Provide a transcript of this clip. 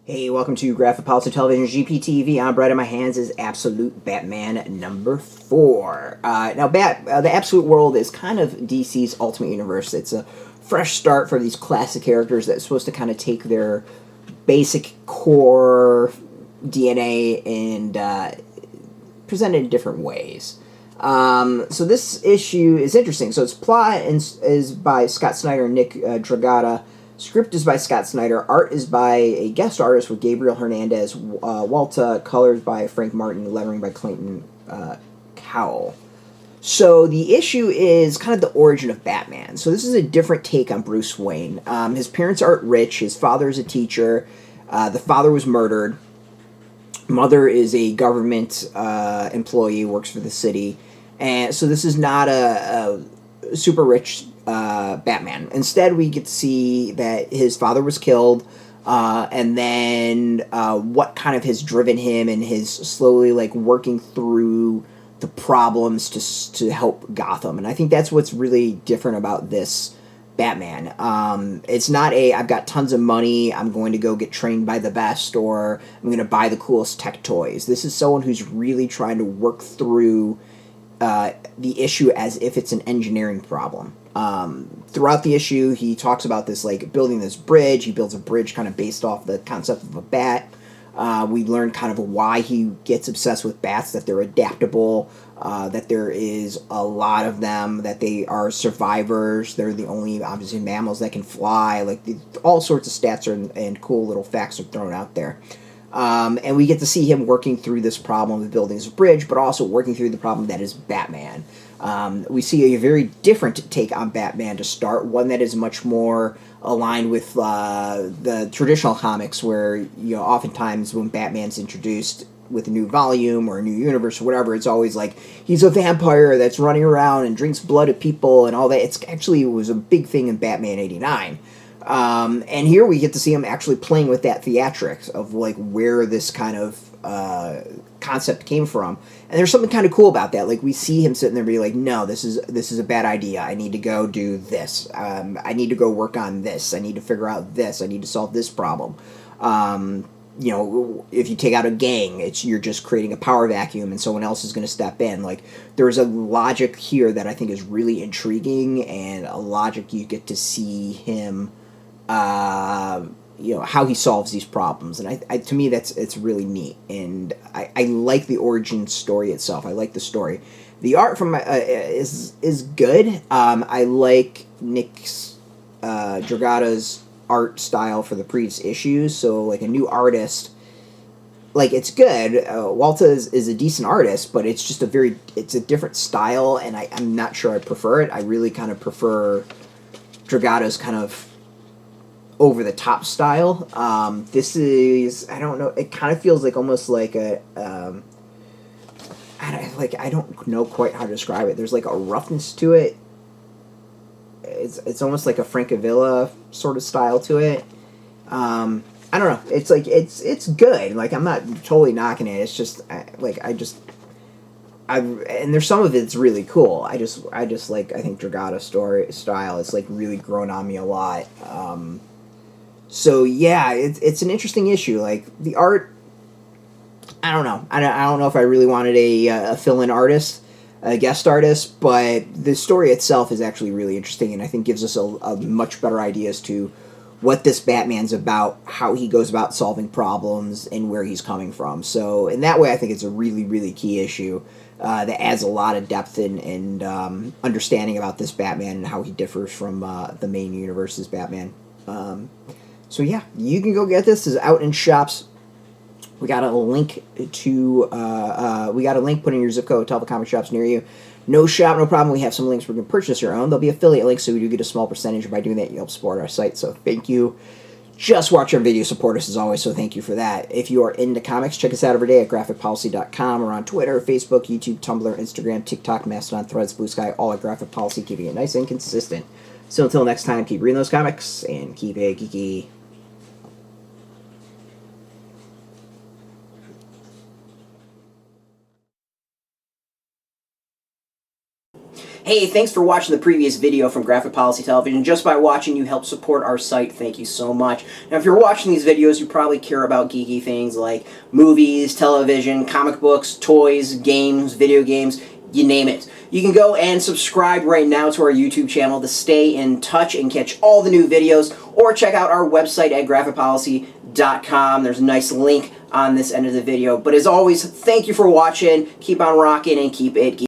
Hey, welcome to Graphic Policy Television GPTV. I'm Brett, in my hands is Absolute Batman number 4. The Absolute World is kind of DC's Ultimate Universe. It's a fresh start for these classic characters that's supposed to kind of take their basic core DNA and present it in different ways. So this issue is interesting. So its plot is by Scott Snyder and Nick Dragotta. Script is by Scott Snyder. Art is by a guest artist with Gabriel Hernandez. Walta. Colors by Frank Martin. Lettering by Clayton Cowles. So the issue is kind of the origin of Batman. So this is a different take on Bruce Wayne. His parents aren't rich. His father is a teacher. The father was murdered. Mother is a government employee, works for the city. And so this is not a super rich Batman. Instead, we get to see that his father was killed, and then what kind of has driven him and his slowly working through the problems to help Gotham. And I think that's what's really different about this Batman. It's not I've got tons of money, I'm going to go get trained by the best, or I'm going to buy the coolest tech toys. This is someone who's really trying to work through the issue as if it's an engineering problem. Throughout the issue, he talks about this, building this bridge. He builds a bridge kind of based off the concept of a bat. We learn kind of why he gets obsessed with bats, that they're adaptable, that there is a lot of them, that they are survivors. They're the only, obviously, mammals that can fly. All sorts of stats and cool little facts are thrown out there. And we get to see him working through this problem of building this bridge, but also working through the problem that is Batman. We see a very different take on Batman to start, one that is much more aligned with the traditional comics, where oftentimes when Batman's introduced with a new volume or a new universe or whatever, it's always he's a vampire that's running around and drinks blood of people and all that. It was a big thing in Batman '89. And here we get to see him actually playing with that theatrics of where this kind of concept came from. And there's something kind of cool about that. We see him sitting there and be like, no, this is a bad idea. I need to go do this. I need to go work on this. I need to figure out this. I need to solve this problem. If you take out a gang, you're just creating a power vacuum and someone else is going to step in. There's a logic here that I think is really intriguing, and a logic you get to see him how he solves these problems, and I to me it's really neat, and I like the origin story itself. I like the story. The art from is good. I like Nick's Dragotta's art style for the previous issues. So a new artist, it's good. Walta is a decent artist, but it's just it's a different style, and I'm not sure I prefer it. I really kind of prefer Dragotta's kind of over-the-top style. This is, I don't know, it kind of feels almost like a, I don't know quite how to describe it. There's a roughness to it. It's almost like a Francavilla sort of style to it. I don't know. It's it's good. I'm not totally knocking it. It's just, and there's some of it's really cool. I think Dragotta's story style is really grown on me a lot. So yeah, it's an interesting issue. The art, I don't know. I don't know if I really wanted a fill-in artist, a guest artist, but the story itself is actually really interesting, and I think gives us a much better idea as to what this Batman's about, how he goes about solving problems, and where he's coming from. So in that way, I think it's a really, really key issue that adds a lot of depth and understanding about this Batman and how he differs from the main universe's Batman. So yeah, you can go get this. It's out in shops. We got a link put in your zip code, tell the comic shops near you. No shop, no problem. We have some links where you can purchase your own. There'll be affiliate links, so we do get a small percentage. By doing that, you help support our site. So thank you. Just watch our video, support us as always, so thank you for that. If you are into comics, check us out every day at graphicpolicy.com. We're on Twitter, Facebook, YouTube, Tumblr, Instagram, TikTok, Mastodon, Threads, Blue Sky, all at Graphic Policy, keeping it nice and consistent. So until next time, keep reading those comics and keep it geeky. Hey, thanks for watching the previous video from Graphic Policy Television. Just by watching, you help support our site. Thank you so much. Now, if you're watching these videos, you probably care about geeky things like movies, television, comic books, toys, games, video games, you name it. You can go and subscribe right now to our YouTube channel to stay in touch and catch all the new videos, or check out our website at graphicpolicy.com. There's a nice link on this end of the video. But as always, thank you for watching. Keep on rocking and keep it geeky.